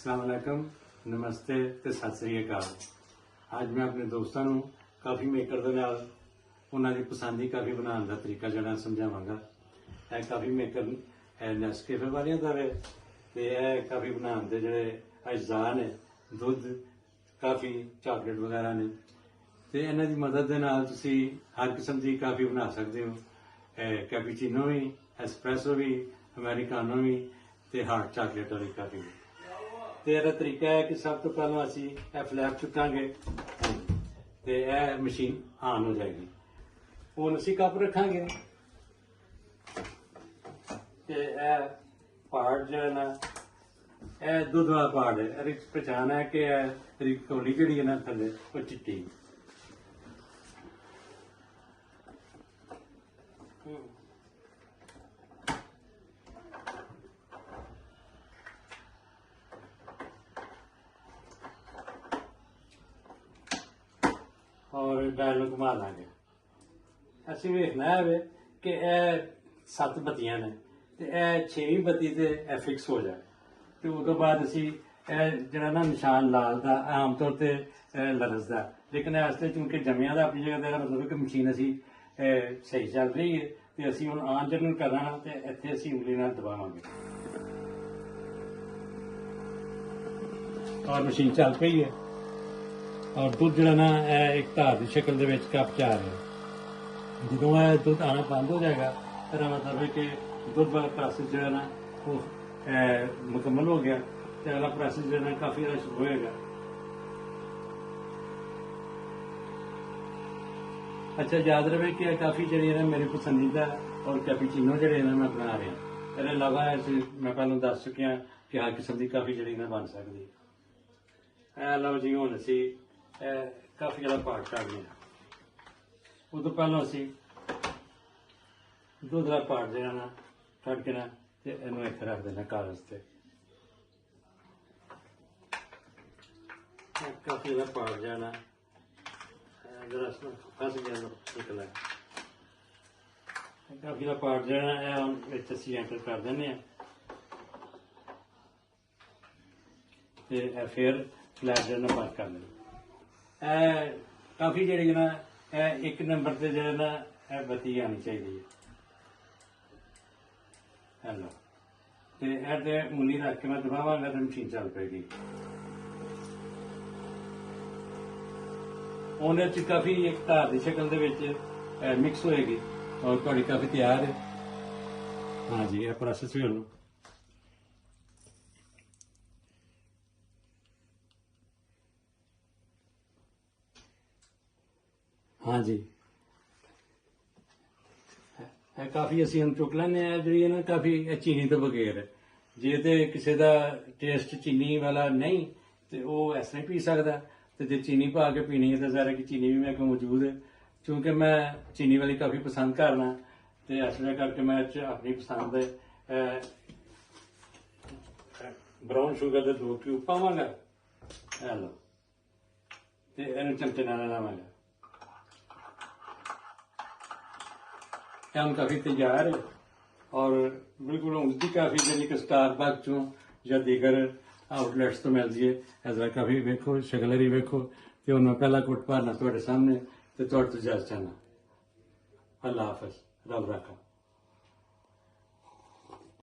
अस्सलाम वालेकुम, नमस्ते ਤੇ ਸਤਿ ਸ੍ਰੀ ਅਕਾਲ। ਅੱਜ ਮੈਂ ਆਪਣੇ ਦੋਸਤਾਂ ਨੂੰ ਕਾਫੀ ਮੇਕਰ ਦੇ ਨਾਲ ਉਹਨਾਂ ਦੀ ਪਸੰਦੀ ਕਾਫੀ ਬਣਾਉਣ ਦਾ ਤਰੀਕਾ ਜਿਹੜਾ ਸਮਝਾਵਾਂਗਾ। ਇਹ ਕਾਫੀ ਮੇਕਰ ਨੈਸਕੈਫੇ ਵਾਲਿਆਂ ਦਾ ਹੈ ਤੇ ਇਹ ਕਾਫੀ ਬਣਾਉਣ ਦੇ ਜਿਹੜੇ ਅਜਜ਼ਾ ਨੇ, ਦੁੱਧ, ਕਾਫੀ, ਚਾਕਲੇਟ ਵਗੈਰਾ ਨੇ ਤੇ ਇਹਨਾਂ ਦੀ ਮਦਦ ਦੇ ਨਾਲ ਤੁਸੀਂ ਹਰ ਕਿਸਮ ਦੀ ਕਾਫੀ ਬਣਾ ਸਕਦੇ ਹੋ। ਕੈਪੀਚੀਨੋ ਵੀ, ਐਸਪ੍ਰੈਸੋ ਵੀ, ਅਮਰੀਕਾਨੋ ਵੀ ਤੇ ਹਾਟ ਚਾਕਲੇਟ ਵਾਲੀ ਕਾਫੀ ਵੀ। ਤੇ ਇਹਦਾ ਤਰੀਕਾ ਹੈ ਕਿ ਸਭ ਤੋਂ ਪਹਿਲਾਂ ਅਸੀਂ ਇਹ ਫਲੈਪ ਚੁੱਕਾਂਗੇ ਤੇ ਇਹ ਮਸ਼ੀਨ ਆਨ ਹੋ ਜਾਏਗੀ। ਹੁਣ ਅਸੀਂ ਕੱਪ ਰੱਖਾਂਗੇ ਤੇ ਇਹ ਪਾਰਟ ਜਿਹੜਾ ਨਾ ਇਹ ਦੁੱਧ ਵਾਲਾ ਪਾਰਟ ਹੈ। ਇਹਦੀ ਪਛਾਣ ਹੈ ਕਿ ਇਹ ਕੌਲੀ ਜਿਹੜੀ ਹੈ ਨਾ ਥੱਲੇ ਉਹ ਚਿੱਟੀ। और डायल में घुमा देंगे। असं वेखना है कि यह 7 बत्तियां ने तो यह 6वीं बत्ती से फिक्स हो जाए तो उस बाद असी जरा ना निशान लाल का आम तौर पर लरसदा, लेकिन इसलिए चूंकि जमिया का अपनी जगह का मतलब कि मशीन असी सही चल रही है तो असी हम आन जन करना तो इतने असी उंगली नाल दबावांगे और मशीन चल पई है। और दुध जो ना एक धार की शक्ल के कप च आ रहा। जो यह दुध आना बंद हो जाएगा तो मतलब है कि दुध वाला प्रोसेस जो है ना वो मुकम्मल हो गया तो अगला प्रोसेस जो है ना काफ़ी शुरू होएगा। अच्छा, याद रहे कि काफ़ी जी है ना मेरी पसंदीदा और कैपेचिनो जड़े ना मैं बना रहा। इसके अलावा मैं पहले दस चुकिया कि हर किस्म की काफ़ी जी ना बन सकती है। लो जी हूँ असी काफ़ी ज़्यादा पार्ट कर लिया। उस तो पहले असी दुध का पार्ट जो ना कट के ना इनू एक रख देना कागज से। काफ़ी ज़्यादा पार्ट जो ना जरा फस गया निकला। काफ़ी ज़्यादा पार्ट जो है असी एंटर कर देने फिर फ्लैट जो बंद कर देना। काफ़ी जी ना एक नंबर से जो ना बत्ती आनी चाहिए। हेलो तो यह उंगली रख के मैं दबावांगा तो मशीन चल पेगी। उन्हें काफ़ी एक धार की शक्ल के मिक्स होएगी और थोड़ी काफ़ी तैयार है। हाँ जी, यह प्रोसेस भी होना। हाँ जी, काफ़ी असी हम चुक लें जी ना काफ़ी चीनी तो बगैर जे तो किसी का टेस्ट चीनी वाला नहीं तो वह इस तरह पी सकता, तो जो चीनी पा के पीनी है तो ज़ाहिर कि चीनी भी मेरे को मौजूद है। क्योंकि मैं चीनी वाली काफ़ी पसंद करना तो इसलिए करके मैं अपनी पसंद ब्राउन शुगर के 2 क्यूब पावांगा। हेलो तो इन चमचे नाल लावांगा। हम काफ़ी तैयार है और बिल्कुल उनकी काफ़ी जी कि स्टारबक्स चों या दीगर आउटलैट्स तो मिलती है। इस काफ़ी वेखो शक्ल ही वेखो तो उन्होंने पहला घुट भरना थोड़े सामने तो थोड़े तो जज चाहना। अल्लाह हाफिज़, रब रखा।